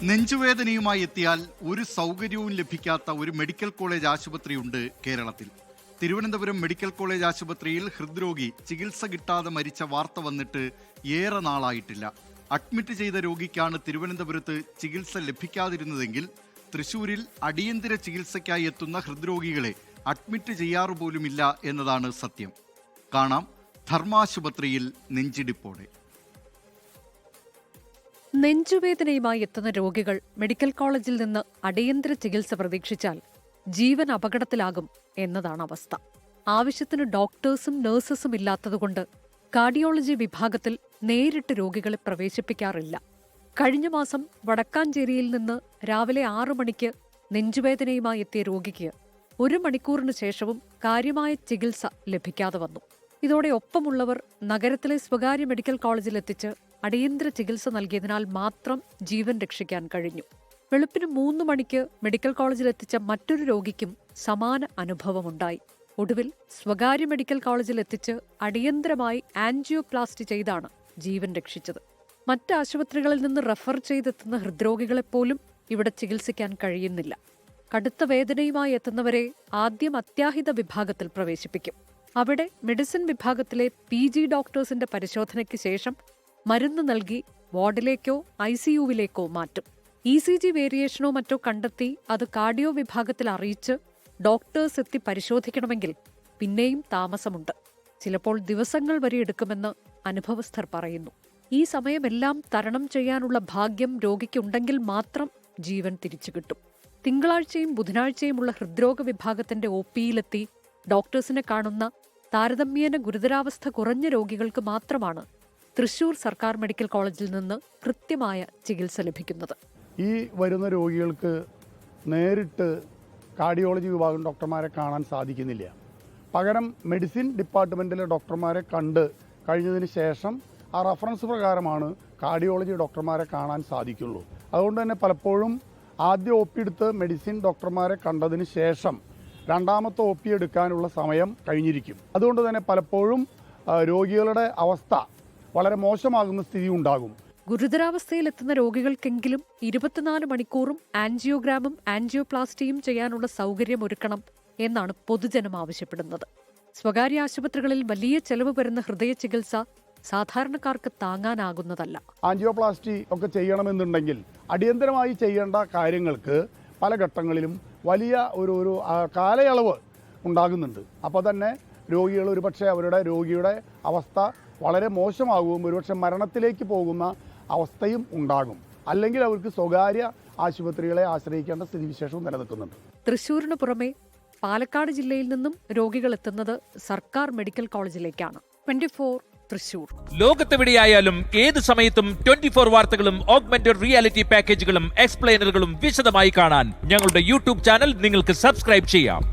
നെഞ്ചുവേദനയുമായി എത്തിയാൽ ഒരു സൗകര്യവും ലഭിക്കാത്ത ഒരു മെഡിക്കൽ കോളേജ് ആശുപത്രിയുണ്ട് കേരളത്തിൽ. തിരുവനന്തപുരം മെഡിക്കൽ കോളേജ് ആശുപത്രിയിൽ ഹൃദ്രോഗി ചികിത്സ കിട്ടാതെ മരിച്ച വാർത്ത വന്നിട്ട് ഏറെ നാളായിട്ടില്ല. അഡ്മിറ്റ് ചെയ്ത രോഗിക്കാണ് തിരുവനന്തപുരത്ത് ചികിത്സ ലഭിക്കാതിരുന്നതെങ്കിൽ തൃശൂരിൽ അടിയന്തര ചികിത്സയ്ക്കായി എത്തുന്ന ഹൃദ്രോഗികളെ അഡ്മിറ്റ് ചെയ്യാറുപോലുമില്ല എന്നതാണ് സത്യം. കാണാം ധർമാശുപത്രിയിൽ നെഞ്ചിടിപ്പോടെ. നെഞ്ചുവേദനയുമായി എത്തുന്ന രോഗികൾ മെഡിക്കൽ കോളേജിൽ നിന്ന് അടിയന്തര ചികിത്സ പ്രതീക്ഷിച്ചാൽ ജീവൻ അപകടത്തിലാകും എന്നതാണ് അവസ്ഥ. ആവശ്യത്തിന് ഡോക്ടേഴ്സും നഴ്സസും ഇല്ലാത്തതുകൊണ്ട് കാർഡിയോളജി വിഭാഗത്തിൽ നേരിട്ട് രോഗികളെ പ്രവേശിപ്പിക്കാറില്ല. കഴിഞ്ഞ മാസം വടക്കാഞ്ചേരിയിൽ നിന്ന് രാവിലെ 6 മണിക്ക് നെഞ്ചുവേദനയുമായി എത്തിയ രോഗിക്ക് 1 മണിക്കൂറിന് ശേഷവും കാര്യമായ ചികിത്സ ലഭിക്കാതെ വന്നു. ഇതോടെ ഒപ്പമുള്ളവർ നഗരത്തിലെ സ്വകാര്യ മെഡിക്കൽ കോളേജിലെത്തിച്ച് അടിയന്തര ചികിത്സ നൽകിയതിനാൽ മാത്രം ജീവൻ രക്ഷിക്കാൻ കഴിഞ്ഞു. വെളുപ്പിന് 3 മണിക്ക് മെഡിക്കൽ കോളേജിലെത്തിച്ച മറ്റൊരു രോഗിക്കും സമാന അനുഭവമുണ്ടായി. ഒടുവിൽ സ്വകാര്യ മെഡിക്കൽ കോളേജിലെത്തിച്ച് അടിയന്തരമായി ആൻജിയോപ്ലാസ്റ്റി ചെയ്താണ് ജീവൻ രക്ഷിച്ചത്. മറ്റ് ആശുപത്രികളിൽ നിന്ന് റെഫർ ചെയ്തെത്തുന്ന ഹൃദ്രോഗികളെപ്പോലും ഇവിടെ ചികിത്സിക്കാൻ കഴിയുന്നില്ല. കടുത്ത വേദനയുമായി എത്തുന്നവരെ ആദ്യം അത്യാഹിത വിഭാഗത്തിൽ പ്രവേശിപ്പിക്കും. അവിടെ മെഡിസിൻ വിഭാഗത്തിലെ PG ഡോക്ടേഴ്സിന്റെ പരിശോധനയ്ക്ക് ശേഷം മരുന്ന് നൽകി വാർഡിലേക്കോ ICUവിലേക്കോ മാറ്റും. ECG വേരിയേഷനോ മറ്റോ കണ്ടെത്തി അത് കാർഡിയോ വിഭാഗത്തിൽ അറിയിച്ച് ഡോക്ടേഴ്സ് എത്തി പരിശോധിക്കണമെങ്കിൽ പിന്നെയും താമസമുണ്ട്. ചിലപ്പോൾ ദിവസങ്ങൾ വരെ എടുക്കുമെന്ന് അനുഭവസ്ഥർ പറയുന്നു. ഈ സമയമെല്ലാം തരണം ചെയ്യാനുള്ള ഭാഗ്യം രോഗിക്കുണ്ടെങ്കിൽ മാത്രം ജീവൻ തിരിച്ചു കിട്ടും. തിങ്കളാഴ്ചയും ബുധനാഴ്ചയുമുള്ള ഹൃദ്രോഗ വിഭാഗത്തിന്റെ OPയിലെത്തി ഡോക്ടേഴ്സിനെ കാണുന്ന താരതമ്യേന ഗുരുതരാവസ്ഥ കുറഞ്ഞ രോഗികൾക്ക് മാത്രമാണ് തൃശൂർ സർക്കാർ മെഡിക്കൽ കോളേജിൽ നിന്ന് കൃത്യമായ ചികിത്സ ലഭിക്കുന്നത്. ഈ വരുന്ന രോഗികൾക്ക് നേരിട്ട് കാർഡിയോളജി വിഭാഗം ഡോക്ടർമാരെ കാണാൻ സാധിക്കുന്നില്ല. പകരം മെഡിസിൻ ഡിപ്പാർട്ട്മെൻറ്റിലെ ഡോക്ടർമാരെ കണ്ട് കഴിഞ്ഞതിന് ശേഷം ആ റഫറൻസ് പ്രകാരമാണ് കാർഡിയോളജി ഡോക്ടർമാരെ കാണാൻ സാധിക്കുള്ളൂ. അതുകൊണ്ട് തന്നെ പലപ്പോഴും ആദ്യ OP എടുത്ത് മെഡിസിൻ ഡോക്ടർമാരെ കണ്ടതിന് ശേഷം രണ്ടാമത്തെ OP എടുക്കാനുള്ള സമയം കഴിഞ്ഞിരിക്കും. അതുകൊണ്ട് തന്നെ പലപ്പോഴും രോഗികളുടെ അവസ്ഥ വളരെ മോശമാകുന്ന സ്ഥിതി ഉണ്ടാകും. ഗുരുതരാവസ്ഥയിലെത്തുന്ന രോഗികൾക്കെങ്കിലും 24 മണിക്കൂറും ആൻജിയോഗ്രാമും ആൻജിയോപ്ലാസ്റ്റിയും ചെയ്യാനുള്ള സൗകര്യം ഒരുക്കണം എന്നാണ് പൊതുജനം ആവശ്യപ്പെടുന്നത്. സ്വകാര്യ ആശുപത്രികളിൽ വലിയ ചെലവ് വരുന്ന ഹൃദയ ചികിത്സ സാധാരണക്കാർക്ക് താങ്ങാനാകുന്നതല്ല. ആൻജിയോപ്ലാസ്റ്റി ഒക്കെ ചെയ്യണമെന്നുണ്ടെങ്കിൽ അടിയന്തരമായി ചെയ്യേണ്ട കാര്യങ്ങൾക്ക് പല ഘട്ടങ്ങളിലും വലിയ ഒരു കാലയളവ് ഉണ്ടാകുന്നുണ്ട്. അപ്പോൾ തന്നെ രോഗികൾ ഒരുപക്ഷെ അവരുടെ രോഗിയുടെ അവസ്ഥ വളരെ മോശമാകും, ഒരുപക്ഷെ മരണത്തിലേക്ക് പോകുന്ന അവസ്ഥയും ഉണ്ടാകും. അല്ലെങ്കിൽ അവർക്ക് സ്വകാര്യ ആശുപത്രികളെ ആശ്രയിക്കേണ്ട സ്ഥിതിവിശേഷവും നിലനിൽക്കുന്നുണ്ട്. തൃശൂരിന് പുറമെ പാലക്കാട് ജില്ലയിൽ നിന്നും രോഗികൾ എത്തുന്നത് സർക്കാർ മെഡിക്കൽ കോളേജിലേക്കാണ്. 24 തൃശൂർ. ലോകത്തെവിടെയായാലും ഏത് സമയത്തും 24 വാർത്തകളും ഓഗ്മെന്റഡ് റിയാലിറ്റി പാക്കേജുകളും എക്സ്പ്ലെയിനറുകളും വിശദമായി കാണാൻ ഞങ്ങളുടെ YouTube ചാനൽ നിങ്ങൾക്ക് സബ്സ്ക്രൈബ് ചെയ്യാം.